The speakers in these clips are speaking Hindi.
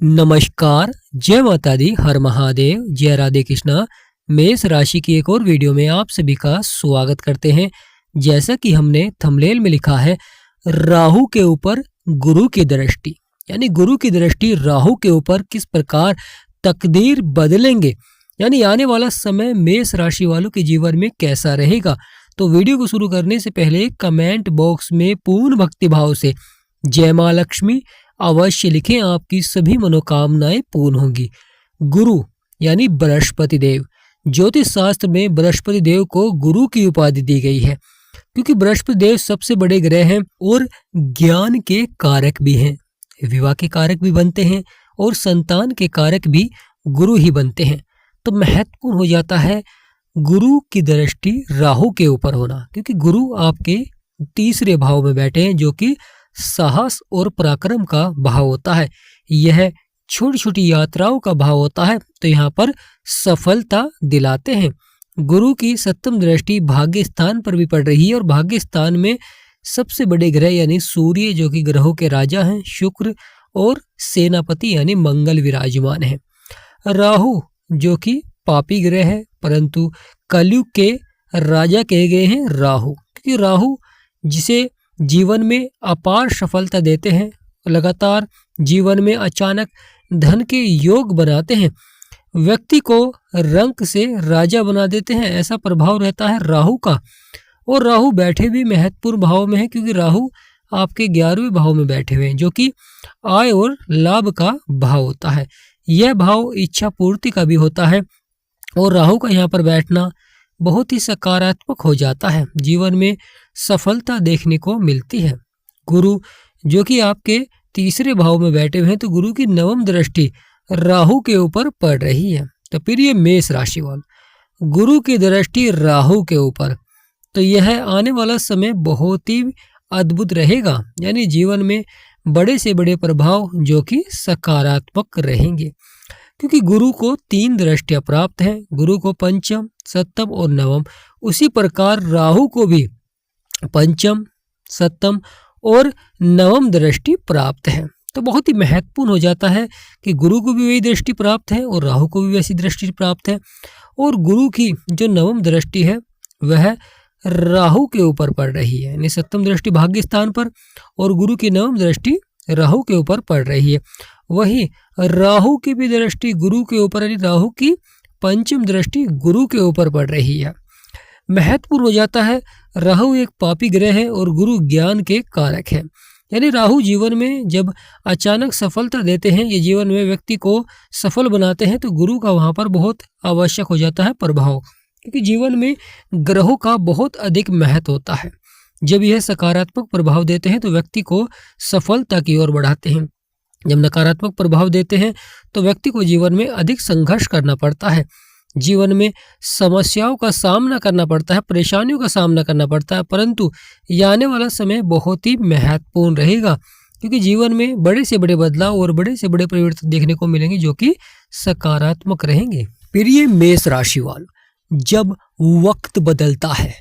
नमस्कार, जय माता दी, हर महादेव, जय राधे कृष्णा। मेष राशि की एक और वीडियो में आप सभी का स्वागत करते हैं। जैसा कि हमने थंबनेल में लिखा है, राहु के ऊपर गुरु की दृष्टि, यानी गुरु की दृष्टि राहु के ऊपर किस प्रकार तकदीर बदलेंगे, यानी आने वाला समय मेष राशि वालों के जीवन में कैसा रहेगा। तो वीडियो को शुरू करने से पहले कमेंट बॉक्स में पूर्ण भक्तिभाव से जय माँ लक्ष्मी अवश्य लिखें, आपकी सभी मनोकामनाएं पूर्ण होंगी। गुरु यानी बृहस्पति देव, ज्योतिष शास्त्र में बृहस्पति देव को गुरु की उपाधि दी गई है, क्योंकि बृहस्पति देव सबसे बड़े ग्रह हैं और ज्ञान के कारक भी हैं, विवाह के कारक भी बनते हैं और संतान के कारक भी गुरु ही बनते हैं। तो महत्वपूर्ण हो जाता है गुरु की दृष्टि राहु के ऊपर होना, क्योंकि गुरु आपके तीसरे भाव में बैठे हैं, जो कि साहस और पराक्रम का भाव होता है। यह छोटी छोटी यात्राओं का भाव होता है, तो यहाँ पर सफलता दिलाते हैं। गुरु की सप्तम दृष्टि भाग्य स्थान पर भी पड़ रही है और भाग्य स्थान में सबसे बड़े ग्रह यानी सूर्य, जो कि ग्रहों के राजा हैं, शुक्र और सेनापति यानी मंगल विराजमान है। राहु जो कि पापी ग्रह है, परंतु कलयुग के राजा कहे गए हैं राहु, क्योंकि राहु जिसे जीवन में अपार सफलता देते हैं, लगातार जीवन में अचानक धन के योग बनाते हैं, व्यक्ति को रंक से राजा बना देते हैं, ऐसा प्रभाव रहता है राहु का। और राहु बैठे भी महत्वपूर्ण भाव में है, क्योंकि राहु आपके 11वें भाव में बैठे हुए हैं, जो कि आय और लाभ का भाव होता है। यह भाव इच्छा पूर्ति का भी होता है और राहु का यहाँ पर बैठना बहुत ही सकारात्मक हो जाता है, जीवन में सफलता देखने को मिलती है। गुरु जो कि आपके तीसरे भाव में बैठे हुए हैं, तो गुरु की नवम दृष्टि राहु के ऊपर पड़ रही है। तो फिर ये मेष राशि वाले, गुरु की दृष्टि राहु के ऊपर, तो यह आने वाला समय बहुत ही अद्भुत रहेगा, यानी जीवन में बड़े से बड़े प्रभाव जो कि सकारात्मक रहेंगे, क्योंकि गुरु को 3 दृष्टियां प्राप्त हैं, गुरु को पंचम, सप्तम और नवम। उसी प्रकार राहु को भी पंचम, सप्तम और नवम दृष्टि प्राप्त है। तो बहुत ही महत्वपूर्ण हो जाता है कि गुरु को भी वही दृष्टि प्राप्त है और राहु को भी वैसी दृष्टि प्राप्त है। और गुरु की जो नवम दृष्टि है वह राहु के ऊपर पड़ रही है, यानी सप्तम दृष्टि भाग्य स्थान पर और गुरु की नवम दृष्टि राहु के ऊपर पड़ रही है। वही राहु की भी दृष्टि गुरु के ऊपर, यानी राहु की पंचम दृष्टि गुरु के ऊपर पड़ रही है। महत्वपूर्ण हो जाता है, राहु एक पापी ग्रह है और गुरु ज्ञान के कारक है, यानी राहु जीवन में जब अचानक सफलता देते हैं, ये जीवन में व्यक्ति को सफल बनाते हैं, तो गुरु का वहाँ पर बहुत आवश्यक हो जाता है प्रभाव, क्योंकि जीवन में ग्रहों का बहुत अधिक महत्व होता है। जब यह सकारात्मक प्रभाव देते हैं तो व्यक्ति को सफलता की ओर बढ़ाते हैं, जब नकारात्मक प्रभाव देते हैं तो व्यक्ति को जीवन में अधिक संघर्ष करना पड़ता है, जीवन में समस्याओं का सामना करना पड़ता है, परेशानियों का सामना करना पड़ता है। परंतु ये आने वाला समय बहुत ही महत्वपूर्ण रहेगा, क्योंकि जीवन में बड़े से बड़े बदलाव और बड़े से बड़े परिवर्तन देखने को मिलेंगे, जो कि सकारात्मक रहेंगे। फिर ये मेष राशि वालों, जब वक्त बदलता है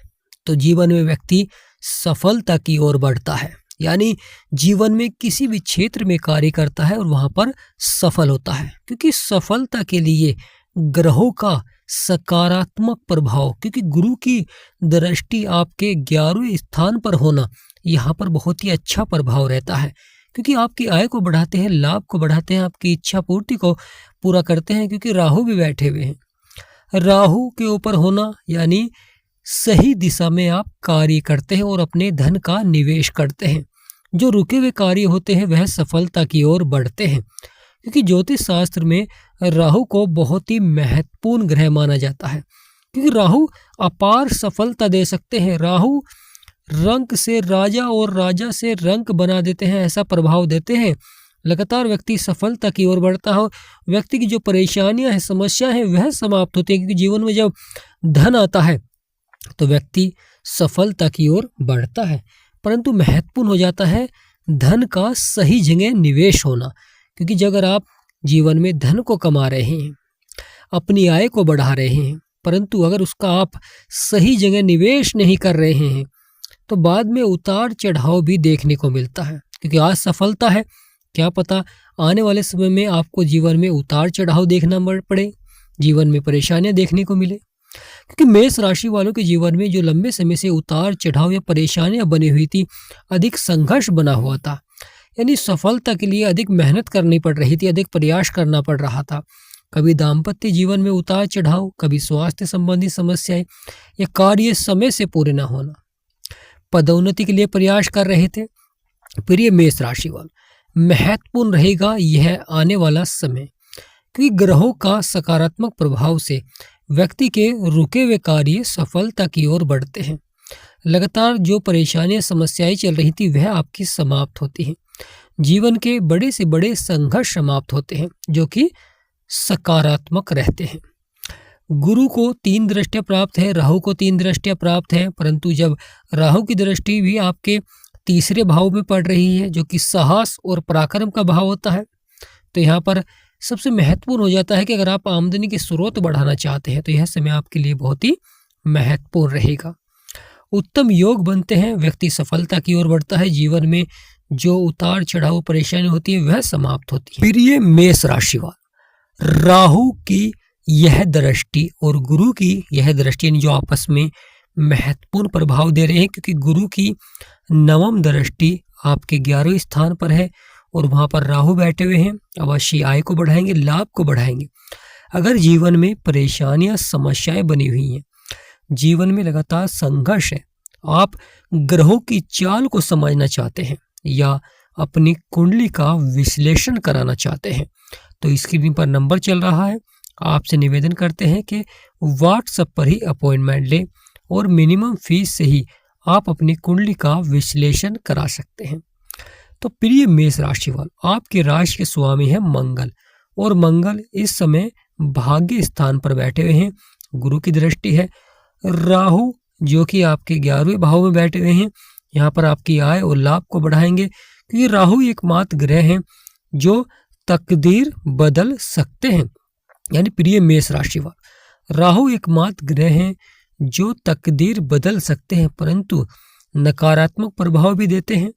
तो जीवन में व्यक्ति सफलता की ओर बढ़ता है, यानी जीवन में किसी भी क्षेत्र में कार्य करता है और वहां पर सफल होता है, क्योंकि सफलता के लिए ग्रहों का सकारात्मक प्रभाव, क्योंकि गुरु की दृष्टि आपके 11वें स्थान पर होना यहाँ पर बहुत ही अच्छा प्रभाव रहता है, क्योंकि आपकी आय को बढ़ाते हैं, लाभ को बढ़ाते हैं, आपकी इच्छा पूर्ति को पूरा करते हैं, क्योंकि राहु भी बैठे हुए हैं। राहु के ऊपर होना यानी सही दिशा में आप कार्य करते हैं और अपने धन का निवेश करते हैं, जो रुके हुए कार्य होते हैं वह सफलता की ओर बढ़ते हैं, क्योंकि ज्योतिष शास्त्र में राहु को बहुत ही महत्वपूर्ण ग्रह माना जाता है, क्योंकि राहु अपार सफलता दे सकते हैं। राहु रंक से राजा और राजा से रंक बना देते हैं, ऐसा प्रभाव देते हैं। लगातार व्यक्ति सफलता की ओर बढ़ता है, व्यक्ति की जो परेशानियां हैं, समस्या है, वह समाप्त होती है, क्योंकि जीवन में जब धन आता है तो व्यक्ति सफलता की ओर बढ़ता है। परंतु महत्वपूर्ण हो जाता है धन का सही जगह निवेश होना, क्योंकि अगर आप जीवन में धन को कमा रहे हैं, अपनी आय को बढ़ा रहे हैं, परंतु अगर उसका आप सही जगह निवेश नहीं कर रहे हैं तो बाद में उतार चढ़ाव भी देखने को मिलता है, क्योंकि आज सफलता है, क्या पता आने वाले समय में आपको जीवन में उतार चढ़ाव देखना पड़े, जीवन में परेशानियां देखने को मिले। क्योंकि मेष राशि वालों के जीवन में जो लंबे समय से उतार चढ़ाव या परेशानियां बनी हुई थी, अधिक संघर्ष बना हुआ था, यानी सफलता के लिए अधिक मेहनत करनी पड़ रही थी, अधिक प्रयास करना पड़ रहा था। कभी दाम्पत्य जीवन में उतार चढ़ाव, कभी स्वास्थ्य संबंधी समस्याएं या कार्य समय से पूरे न होना, पदोन्नति के लिए प्रयास कर रहे थे। प्रिय मेष राशि वाले, महत्वपूर्ण रहेगा यह आने वाला समय, क्योंकि ग्रहों का सकारात्मक प्रभाव से व्यक्ति के रुके हुए कार्य सफलता की ओर बढ़ते हैं। लगातार जो परेशानियां समस्याएं चल रही थी वह आपकी समाप्त होती हैं। जीवन के बड़े से बड़े संघर्ष समाप्त होते हैं जो कि सकारात्मक रहते हैं। गुरु को 3 दृष्टियां प्राप्त है, राहु को 3 दृष्टियां प्राप्त है, परंतु जब राहु की दृष्टि भी आपके तीसरे भाव में पड़ रही है जो कि साहस और पराक्रम का भाव होता है, तो यहाँ पर सबसे महत्वपूर्ण हो जाता है कि अगर आप आमदनी के स्रोत बढ़ाना चाहते हैं तो यह समय आपके लिए बहुत ही महत्वपूर्ण रहेगा। उत्तम योग बनते हैं, व्यक्ति सफलता की ओर बढ़ता है, जीवन में जो उतार चढ़ाव परेशानी होती है वह समाप्त होती है। प्रिय मेष राशि वाले, राहु की यह दृष्टि और गुरु की यह दृष्टि जो आपस में महत्वपूर्ण प्रभाव दे रहे हैं, क्योंकि गुरु की 9वीं दृष्टि आपके 11वें स्थान पर है और वहां पर राहु बैठे हुए हैं, अवश्य आय को बढ़ाएंगे, लाभ को बढ़ाएंगे। अगर जीवन में परेशानियां समस्याएं बनी हुई हैं, जीवन में लगातार संघर्ष है, आप ग्रहों की चाल को समझना चाहते हैं या अपनी कुंडली का विश्लेषण कराना चाहते हैं, तो स्क्रीन पर नंबर चल रहा है, आपसे निवेदन करते हैं कि व्हाट्सएप पर ही अपॉइंटमेंट लें और मिनिमम फीस से ही आप अपनी कुंडली का विश्लेषण करा सकते हैं। तो प्रिय मेष राशि वाले, आपके राशि के स्वामी है मंगल और मंगल इस समय भाग्य स्थान पर बैठे हुए हैं, गुरु की दृष्टि है। राहु जो कि आपके 11वें भाव में बैठे हुए हैं, यहाँ पर आपकी आय और लाभ को बढ़ाएंगे, क्योंकि राहु एकमात्र ग्रह हैं जो तकदीर बदल सकते हैं। यानी प्रिय मेष राशि वाले, राहु एकमात्र ग्रह हैं जो तकदीर बदल सकते हैं, परंतु नकारात्मक प्रभाव भी देते हैं,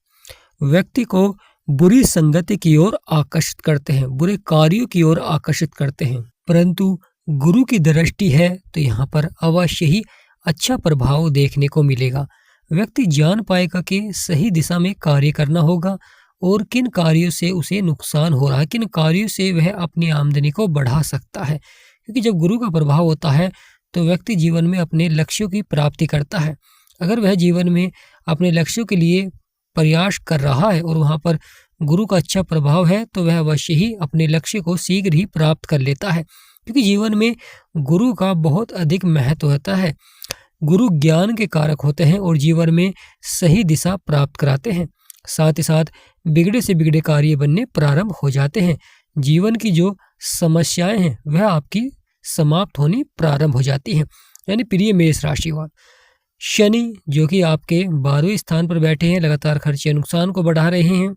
व्यक्ति को बुरी संगति की ओर आकर्षित करते हैं, बुरे कार्यों की ओर आकर्षित करते हैं। परंतु गुरु की दृष्टि है तो यहाँ पर अवश्य ही अच्छा प्रभाव देखने को मिलेगा। व्यक्ति जान पाएगा कि सही दिशा में कार्य करना होगा और किन कार्यों से उसे नुकसान हो रहा है, किन कार्यों से वह अपनी आमदनी को बढ़ा सकता है। क्योंकि जब गुरु का प्रभाव होता है तो व्यक्ति जीवन में अपने लक्ष्यों की प्राप्ति करता है। अगर वह जीवन में अपने लक्ष्यों के लिए प्रयास कर रहा है और वहाँ पर गुरु का अच्छा प्रभाव है तो वह अवश्य ही अपने लक्ष्य को शीघ्र ही प्राप्त कर लेता है, क्योंकि जीवन में गुरु का बहुत अधिक महत्व होता है। गुरु ज्ञान के कारक होते हैं और जीवन में सही दिशा प्राप्त कराते हैं, साथ ही साथ बिगड़े से बिगड़े कार्य बनने प्रारंभ हो जाते हैं। जीवन की जो समस्याएं हैं वह आपकी समाप्त होनी प्रारंभ हो जाती हैं। यानी प्रिय मेष राशि वाले, शनि जो कि आपके 12वें स्थान पर बैठे हैं, लगातार खर्चे नुकसान को बढ़ा रहे हैं,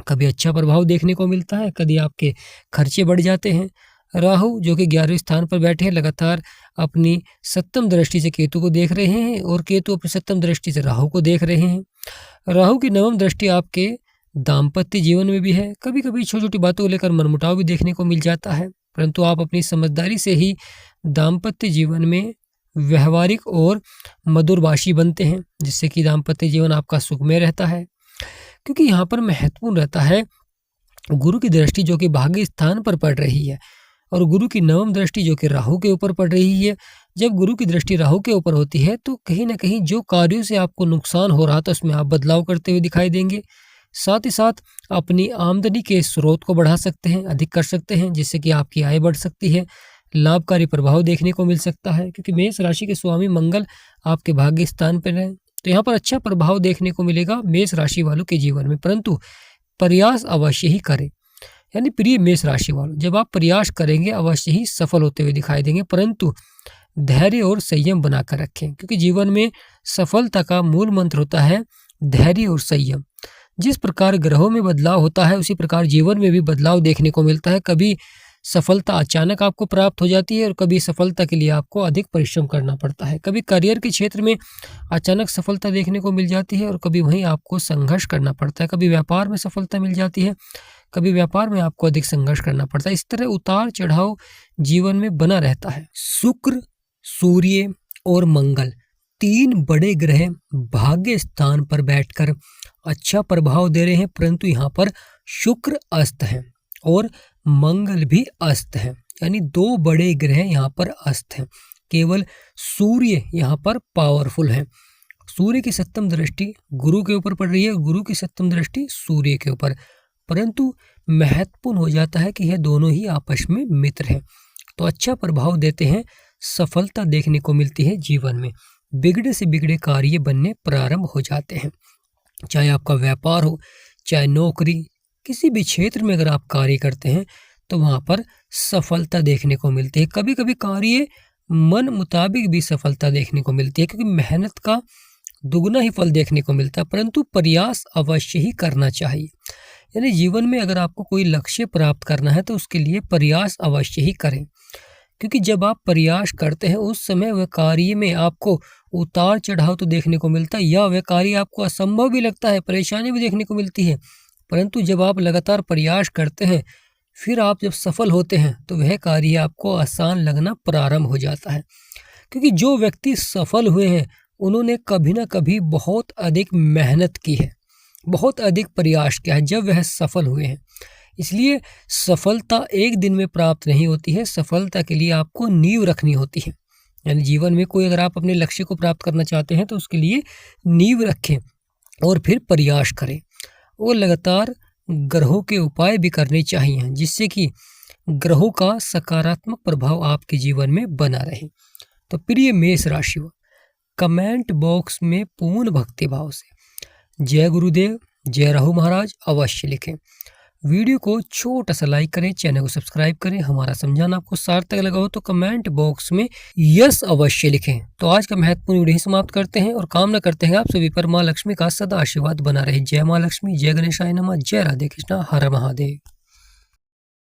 कभी अच्छा प्रभाव देखने को मिलता है, कभी आपके खर्चे बढ़ जाते हैं। राहु जो कि 11वें स्थान पर बैठे हैं, लगातार अपनी 7वीं दृष्टि से केतु को देख रहे हैं और केतु अपनी 7वीं दृष्टि से राहु को देख रहे हैं। राहु की 9वीं दृष्टि आपके दाम्पत्य जीवन में भी है, कभी कभी छोटी छोटी बातों को लेकर मनमुटाव भी देखने को मिल जाता है, परंतु आप अपनी समझदारी से ही दाम्पत्य जीवन में व्यवहारिक और मधुरभाषी बनते हैं, जिससे कि दाम्पत्य जीवन आपका सुखमय रहता है। क्योंकि यहाँ पर महत्वपूर्ण रहता है गुरु की दृष्टि जो कि भाग्य स्थान पर पड़ रही है और गुरु की 9वीं दृष्टि जो कि राहु के ऊपर पड़ रही है। जब गुरु की दृष्टि राहु के ऊपर होती है तो कहीं ना कहीं जो कार्यों से आपको नुकसान हो रहा था उसमें आप बदलाव करते हुए दिखाई देंगे। साथ ही साथ अपनी आमदनी के स्रोत को बढ़ा सकते हैं, अधिक कर सकते हैं, जिससे कि आपकी आय बढ़ सकती है, लाभकारी प्रभाव देखने को मिल सकता है। क्योंकि मेष राशि के स्वामी मंगल आपके भाग्य स्थान पर है तो यहाँ पर अच्छा प्रभाव देखने को मिलेगा मेष राशि वालों के जीवन में, परंतु प्रयास अवश्य ही करें। यानी प्रिय मेष राशि वालों, जब आप प्रयास करेंगे अवश्य ही सफल होते हुए दिखाई देंगे, परंतु धैर्य और संयम बनाकर रखें, क्योंकि जीवन में सफलता का मूल मंत्र होता है धैर्य और संयम। जिस प्रकार ग्रहों में बदलाव होता है उसी प्रकार जीवन में भी बदलाव देखने को मिलता है। कभी सफलता अचानक आपको प्राप्त हो जाती है और कभी सफलता के लिए आपको अधिक परिश्रम करना पड़ता है। कभी करियर के क्षेत्र में अचानक सफलता देखने को मिल जाती है और कभी वहीं आपको संघर्ष करना पड़ता है। कभी व्यापार में सफलता मिल जाती है, कभी व्यापार में आपको अधिक संघर्ष करना पड़ता है। इस तरह उतार चढ़ाव जीवन में बना रहता है। शुक्र, सूर्य और मंगल 3 बड़े ग्रह भाग्य स्थान पर बैठकर अच्छा प्रभाव दे रहे हैं, परंतु यहाँ पर शुक्र अस्त है और मंगल भी अस्त है, यानी 2 बड़े ग्रह यहाँ पर अस्त हैं। केवल सूर्य यहाँ पर पावरफुल है। सूर्य की 7वीं दृष्टि गुरु के ऊपर पड़ रही है, गुरु की 7वीं दृष्टि सूर्य के ऊपर, परंतु महत्वपूर्ण हो जाता है कि यह दोनों ही आपस में मित्र हैं, तो अच्छा प्रभाव देते हैं, सफलता देखने को मिलती है जीवन में। बिगड़े से बिगड़े कार्य बनने प्रारंभ हो जाते हैं। चाहे आपका व्यापार हो, चाहे नौकरी, किसी भी क्षेत्र में अगर आप कार्य करते हैं तो वहाँ पर सफलता देखने को मिलती है। कभी कभी कार्य मन मुताबिक भी सफलता देखने को मिलती है, क्योंकि मेहनत का दुगना ही फल देखने को मिलता है, परंतु प्रयास अवश्य ही करना चाहिए। यानी जीवन में अगर आपको कोई लक्ष्य प्राप्त करना है तो उसके लिए प्रयास अवश्य ही करें, क्योंकि जब आप प्रयास करते हैं उस समय वह कार्य में आपको उतार चढ़ाव तो देखने को मिलता है, या वह कार्य आपको असंभव भी लगता है, परेशानी भी देखने को मिलती है, परंतु जब आप लगातार प्रयास करते हैं फिर आप जब सफल होते हैं तो वह कार्य आपको आसान लगना प्रारंभ हो जाता है। क्योंकि जो व्यक्ति सफल हुए हैं उन्होंने कभी ना कभी बहुत अधिक मेहनत की है, बहुत अधिक प्रयास किया है जब वह सफल हुए हैं। इसलिए सफलता एक दिन में प्राप्त नहीं होती है, सफलता के लिए आपको नींव रखनी होती है। यानी जीवन में कोई अगर आप अपने लक्ष्य को प्राप्त करना चाहते हैं तो उसके लिए नींव रखें और फिर प्रयास करें, और लगातार ग्रहों के उपाय भी करने चाहिए जिससे कि ग्रहों का सकारात्मक प्रभाव आपके जीवन में बना रहे। तो प्रिय मेष राशि, कमेंट बॉक्स में पूर्ण भक्ति भाव से जय गुरुदेव, जय राहु महाराज अवश्य लिखें। वीडियो को छोटा सा लाइक करें, चैनल को सब्सक्राइब करें। हमारा समझाना आपको सार्थक लगा हो तो कमेंट बॉक्स में यस अवश्य लिखें। तो आज का महत्वपूर्ण वीडियो समाप्त करते हैं और कामना करते हैं आप सभी पर माँ लक्ष्मी का सदा आशीर्वाद बना रहे। जय माँ लक्ष्मी, जय गणेशाय नमः, जय राधे कृष्णा, हर महादेव।